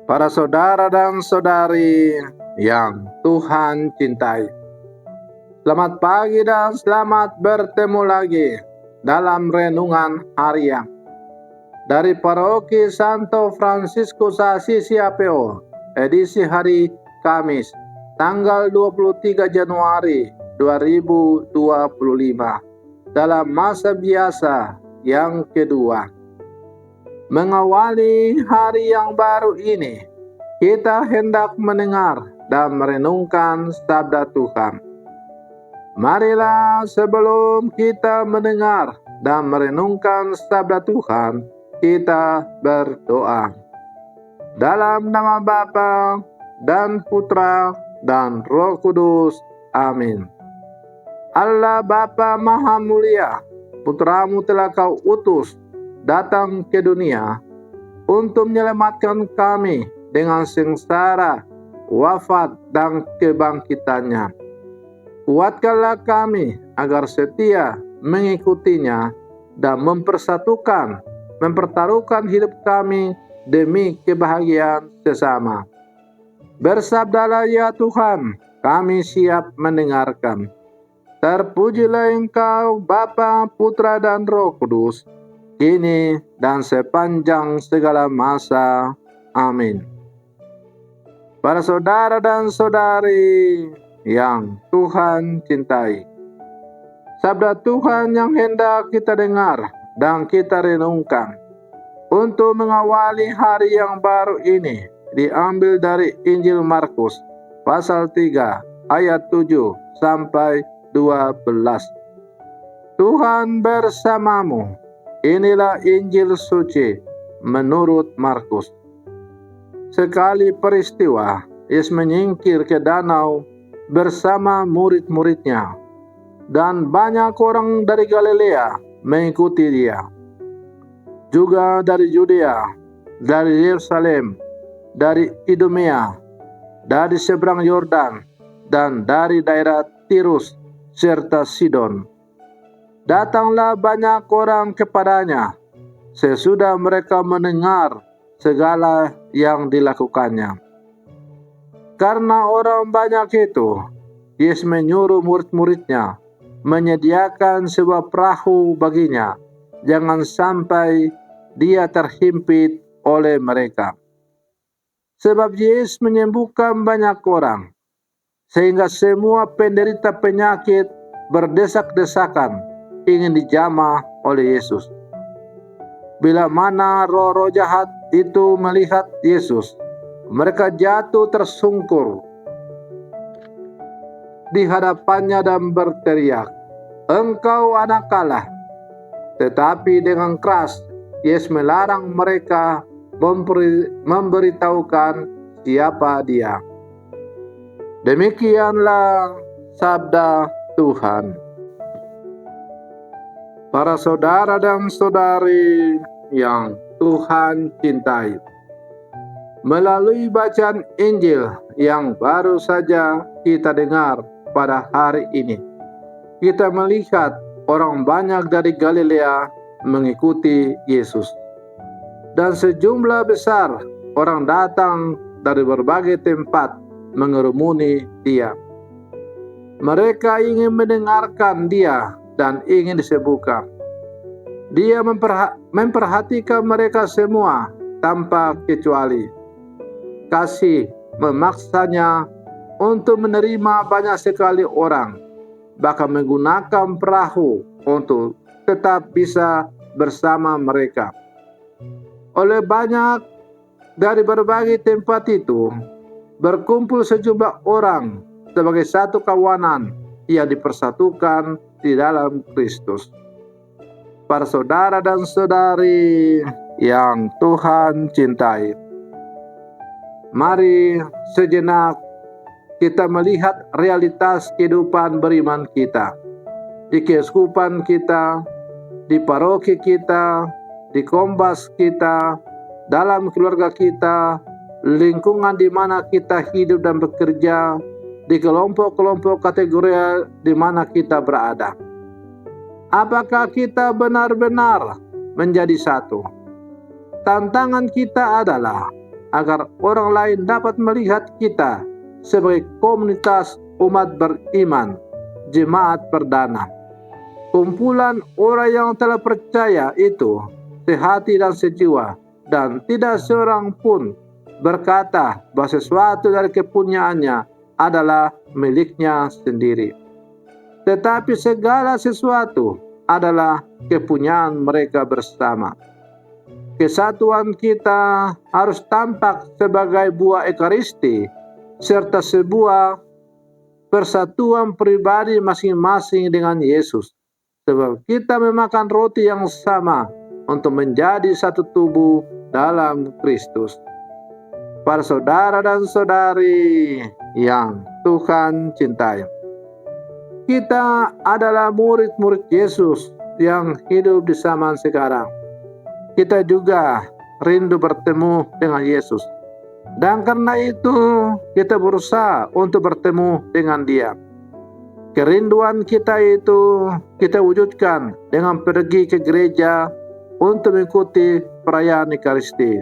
Para saudara dan saudari yang Tuhan cintai, selamat pagi dan selamat bertemu lagi dalam renungan harian dari Paroki Santo Fransiskus Assisi APO, edisi hari Kamis, tanggal 23 Januari 2025, dalam masa biasa yang kedua. Mengawali hari yang baru ini, kita hendak mendengar dan merenungkan sabda Tuhan. Marilah sebelum kita mendengar dan merenungkan sabda Tuhan, kita berdoa. Dalam nama Bapa dan Putra dan Roh Kudus. Amin. Allah Bapa Maha Mulia, Putramu telah Kau utus datang ke dunia untuk menyelamatkan kami dengan sengsara, wafat, dan kebangkitannya. Kuatkanlah kami agar setia mengikutinya dan mempertaruhkan hidup kami demi kebahagiaan sesama. Bersabdalah ya Tuhan, kami siap mendengarkan. Terpujilah Engkau Bapa, Putra, dan Roh Kudus, kini dan sepanjang segala masa. Amin. Para saudara dan saudari yang Tuhan cintai, sabda Tuhan yang hendak kita dengar dan kita renungkan untuk mengawali hari yang baru ini diambil dari Injil Markus pasal 3 ayat 7 sampai 12. Tuhan bersamamu. Inilah Injil suci menurut Markus. Sekali peristiwa, Yesus menyingkir ke danau bersama murid-muridnya, dan banyak orang dari Galilea mengikuti dia. Juga dari Yudea, dari Yerusalem, dari Idumea, dari seberang Yordan, dan dari daerah Tirus serta Sidon. Datanglah banyak orang kepadanya sesudah mereka mendengar segala yang dilakukannya. Karena orang banyak itu, Yesus menyuruh murid-muridnya menyediakan sebuah perahu baginya, jangan sampai dia terhimpit oleh mereka. Sebab Yesus menyembuhkan banyak orang, sehingga semua penderita penyakit berdesak-desakan ingin dijamah oleh Yesus. Bila mana roh-roh jahat itu melihat Yesus, mereka jatuh tersungkur di hadapannya dan berteriak, "Engkau anak Allah." Tetapi dengan keras Yesus melarang mereka memberitahukan siapa dia. Demikianlah sabda Tuhan. Para saudara dan saudari yang Tuhan cintai, melalui bacaan Injil yang baru saja kita dengar pada hari ini, kita melihat orang banyak dari Galilea mengikuti Yesus, dan sejumlah besar orang datang dari berbagai tempat mengerumuni dia. Mereka ingin mendengarkan dia dan ingin disembuhkan. Dia memperhatikan mereka semua tanpa kecuali. Kasih memaksanya untuk menerima banyak sekali orang, bahkan menggunakan perahu untuk tetap bisa bersama mereka. Oleh banyak dari berbagai tempat itu, berkumpul sejumlah orang sebagai satu kawanan yang dipersatukan di dalam Kristus. Para saudara dan saudari yang Tuhan cintai, mari sejenak kita melihat realitas kehidupan beriman kita, di keuskupan kita, di paroki kita, di kombas kita, dalam keluarga kita, lingkungan di mana kita hidup dan bekerja, di kelompok-kelompok kategori di mana kita berada. Apakah kita benar-benar menjadi satu? Tantangan kita adalah agar orang lain dapat melihat kita sebagai komunitas umat beriman, jemaat perdana. Kumpulan orang yang telah percaya itu sehati dan sejiwa, dan tidak seorang pun berkata bahwa sesuatu dari kepunyaannya adalah miliknya sendiri. Tetapi segala sesuatu adalah kepunyaan mereka bersama. Kesatuan kita harus tampak sebagai buah Ekaristi, serta sebuah persatuan pribadi masing-masing dengan Yesus. Sebab kita memakan roti yang sama untuk menjadi satu tubuh dalam Kristus. Para saudara dan saudari yang Tuhan cintai, kita adalah murid-murid Yesus yang hidup di zaman sekarang. Kita juga rindu bertemu dengan Yesus. Dan karena itu kita berusaha untuk bertemu dengan Dia. Kerinduan kita itu kita wujudkan dengan pergi ke gereja untuk mengikuti perayaan Ekaristi.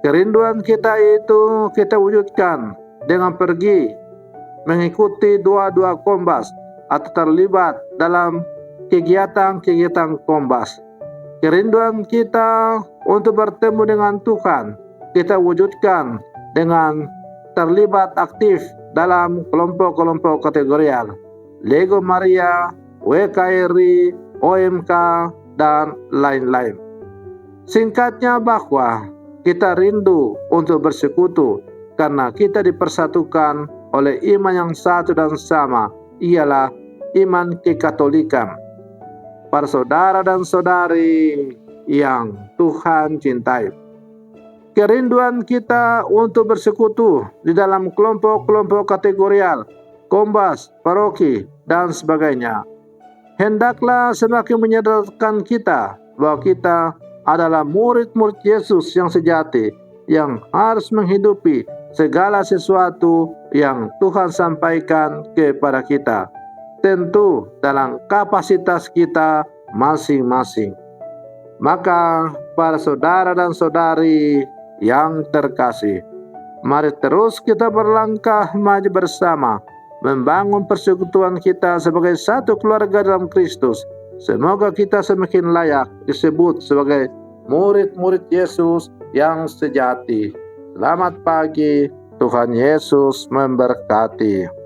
Kerinduan kita itu kita wujudkan dengan pergi mengikuti doa-doa Kombas atau terlibat dalam kegiatan-kegiatan Kombas. Kerinduan kita untuk bertemu dengan Tuhan kita wujudkan dengan terlibat aktif dalam kelompok-kelompok kategorial, Lego Maria, WKRI, OMK, dan lain-lain. Singkatnya bahwa kita rindu untuk bersekutu karena kita dipersatukan oleh iman yang satu dan sama, ialah iman kekatolikan. Para saudara dan saudari yang Tuhan cintai, kerinduan kita untuk bersekutu di dalam kelompok-kelompok kategorial, Kombas, paroki, dan sebagainya, hendaklah semakin menyadarkan kita bahwa kita adalah murid-murid Yesus yang sejati, yang harus menghidupi segala sesuatu yang Tuhan sampaikan kepada kita, tentu dalam kapasitas kita masing-masing. Maka para saudara dan saudari yang terkasih, mari terus kita berlangkah maju bersama, membangun persekutuan kita sebagai satu keluarga dalam Kristus. Semoga kita semakin layak disebut sebagai murid-murid Yesus yang sejati. Selamat pagi, Tuhan Yesus memberkati.